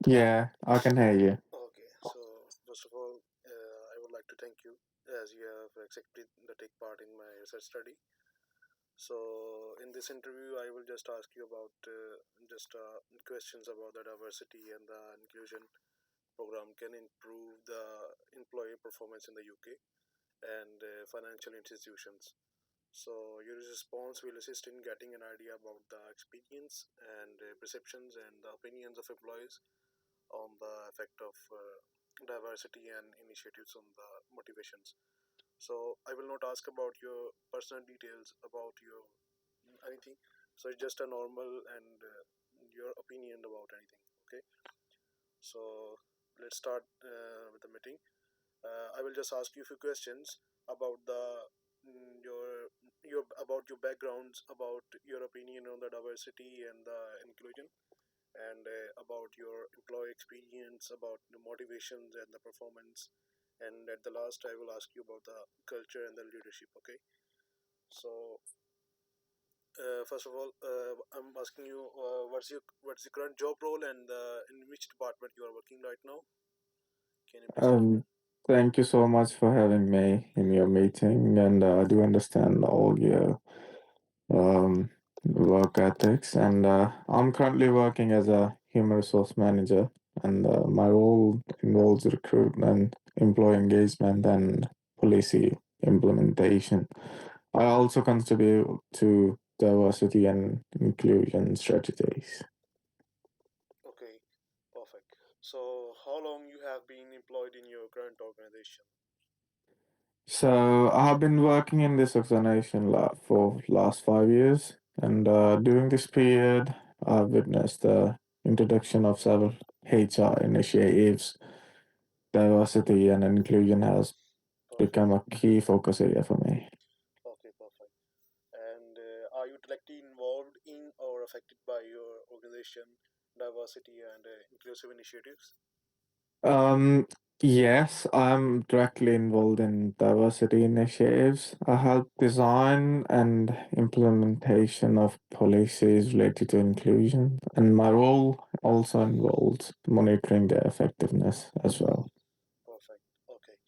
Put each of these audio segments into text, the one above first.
Yeah, I can hear you. Okay, so first of all, I would like to thank you as you have accepted the take part in my research study. So in this interview, I will just ask you about just questions about the diversity and the inclusion program can improve the employee performance in the UK and financial institutions. So your response will assist in getting an idea about the experience and perceptions and the opinions of employees on the effect of diversity and initiatives on the motivations. So I will not ask about your personal details about your anything. So it's just a normal and your opinion about anything. Okay. So let's start with the meeting. I will just ask you a few questions about the your about your backgrounds, about your opinion on the diversity and the inclusion, and about your employee experience, about the motivations and the performance. And at the last, I will ask you about the culture and the leadership. Okay. So first of all, I'm asking you, what's your current job role and in which department you are working right now? Can you please tell me? Um, Thank you so much for having me in your meeting, and I do understand all your um, work ethics. And I'm currently working as a human resource manager, and my role involves recruitment, employee engagement, and policy implementation. I also contribute to diversity and inclusion strategies. Okay, perfect. So how long you have been employed in your current organization? So I have been working in this organization for last 5 years, and during this period, I've witnessed the introduction of several HR initiatives. Diversity and inclusion has become Perfect. a key focus area for me. Okay, perfect. And are you directly involved in or affected by your organization diversity and inclusive initiatives? Um, yes, I'm directly involved in diversity initiatives. I help design and implementation of policies related to inclusion, and my role also involves monitoring their effectiveness as well. Perfect. Okay.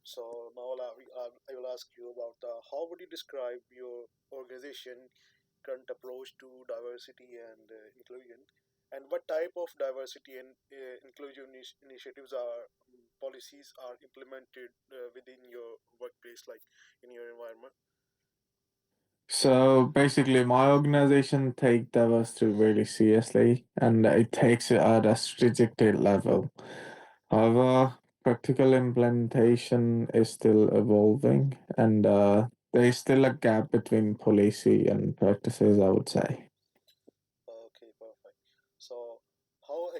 So now I will ask you about how would you describe your organization current approach to diversity and inclusion, and what type of diversity and inclusion initiatives are policies are implemented within your workplace, like in your environment. So basically, my organization take diversity really seriously, and it takes it at a strategic level. However, practical implementation is still evolving, and there is still a gap between policy and practices, I would say. Okay, perfect. So how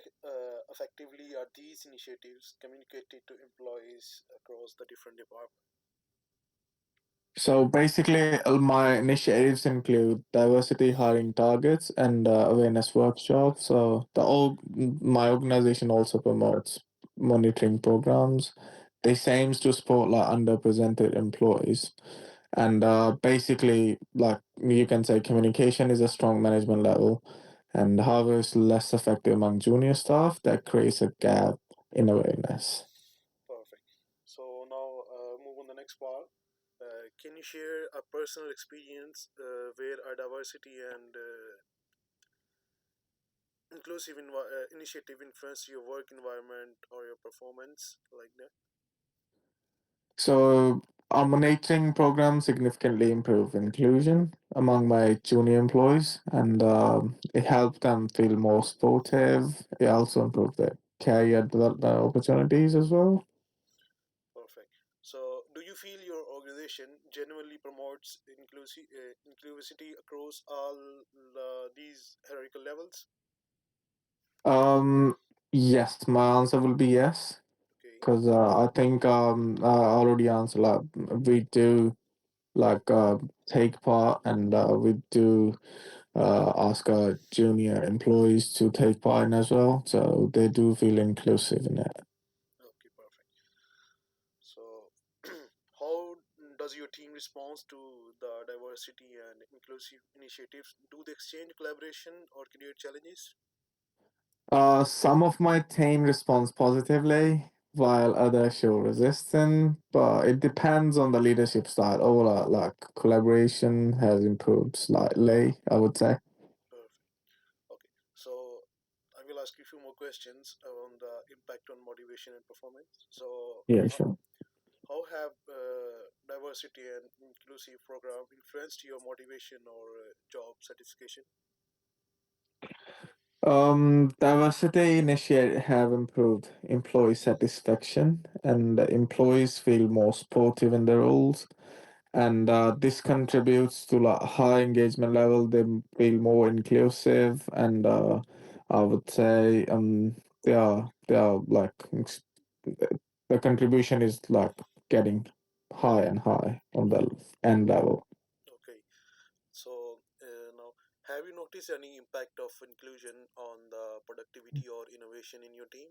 effectively are these initiatives communicated to employees across the different departments? So basically, my initiatives include diversity hiring targets and awareness workshops. So my organization also promotes monitoring programs. This aims to support like underrepresented employees. And basically, like you can say, communication is a strong management level, and however, it's less effective among junior staff. That creates a gap in awareness. Perfect. So now move on the next part. Can you share a personal experience where a diversity and inclusive initiative influenced your work environment or your performance, like that? So, our monitoring program significantly improved inclusion among my junior employees, and it helped them feel more supportive. It also improved their career development opportunities as well. Perfect. So, do you feel your organization genuinely promotes inclusivity across all these hierarchical levels? Um, yes, my answer will be yes, Okay. because I think I already answered. Like, we do like take part, and we do ask our junior employees to take part in as well, so they do feel inclusive in it. Okay. Perfect. So, how does your team respond to the diversity and inclusive initiatives? Do they exchange collaboration or create challenges? Some of my team responds positively, while others show resistance. But it depends on the leadership style. Overall, like collaboration has improved slightly, I would say. Perfect. Okay, so I will ask you a few more questions on the impact on motivation and performance. So, Yeah, how, sure. how have diversity and inclusive program influenced your motivation or job satisfaction? Diversity initiative have improved employee satisfaction, and the employees feel more supportive in their roles. And this contributes to like high engagement level. They feel more inclusive, and I would say they are like the contribution is like getting high and high on the end level. Okay, so now have you noticed any impact of inclusion on the productivity or innovation in your team?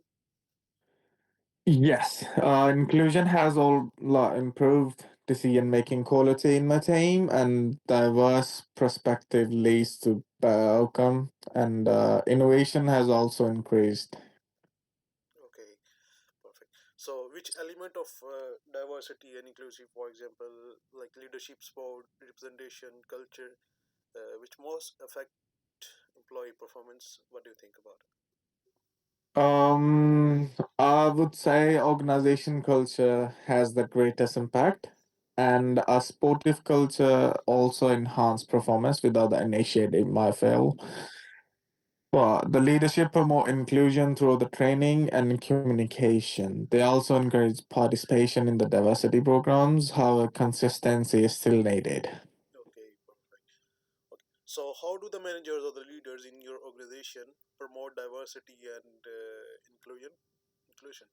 Yes, inclusion has all improved decision making quality in my team, and diverse perspective leads to better outcome, and innovation has also increased. Okay, perfect. So, which element of diversity and inclusive, for example, like leadership, sport, representation, culture, which most affect employee performance? What do you think about it? I would say organization culture has the greatest impact, and a sportive culture also enhance performance without the initiative, I feel. But the leadership promote inclusion through the training and communication. They also encourage participation in the diversity programs. However, consistency is still needed. Okay, perfect. Okay. So, how do the managers or the leaders in your organization promote diversity and inclusion? Inclusion.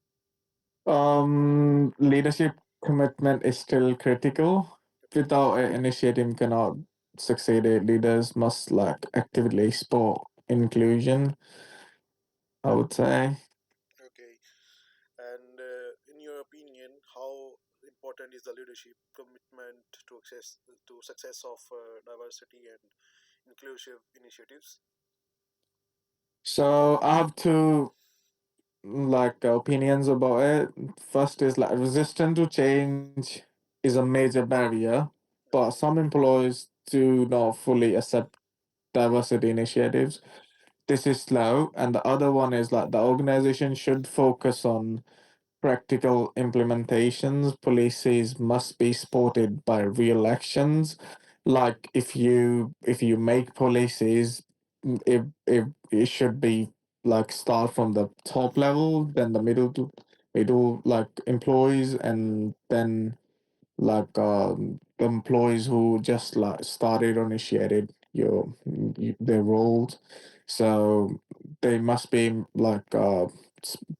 Leadership commitment is still critical. Okay. Without an initiative cannot succeed. Leaders must like actively support inclusion, I would say. Okay. And in your opinion, how important is the leadership commitment to success of diversity and inclusive initiatives? So I have two like opinions about it. First is like resistance to change is a major barrier, but Okay. some employees do not fully accept diversity initiatives. This is slow, and the other one is like the organization should focus on practical implementations. Policies must be supported by real actions. Like if you make policies, it should be like start from the top level, then the middle like employees, and then like the employees who just like started or initiated their roles. So they must be like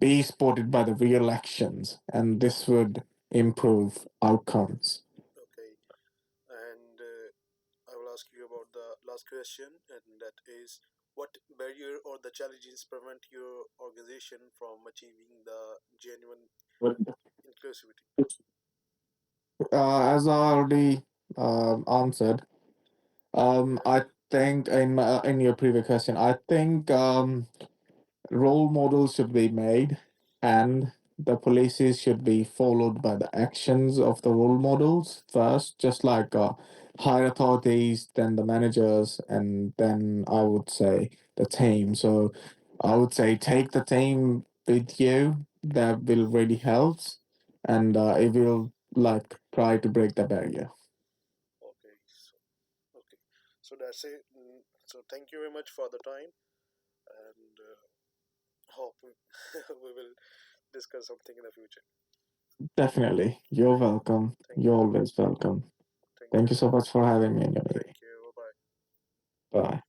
be supported by the real actions, and this would improve outcomes. Okay. And I will ask you about the last question, and that is what barrier or the challenges prevent your organization from achieving the genuine inclusivity? As I already answered, I think in your previous question, I think role models should be made, and the policies should be followed by the actions of the role models first, just like higher authorities, then the managers, and then I would say the team. So I would say take the team with you. That will really helps, and it will like try to break the barrier. Okay. So, okay. So that's it. So thank you very much for the time, and hope we, we will discuss something in the future. Definitely, you're Thank, welcome. thank You're you, always welcome. thank Thank you, you so much for having me in your thank meeting. you. Bye bye. Bye.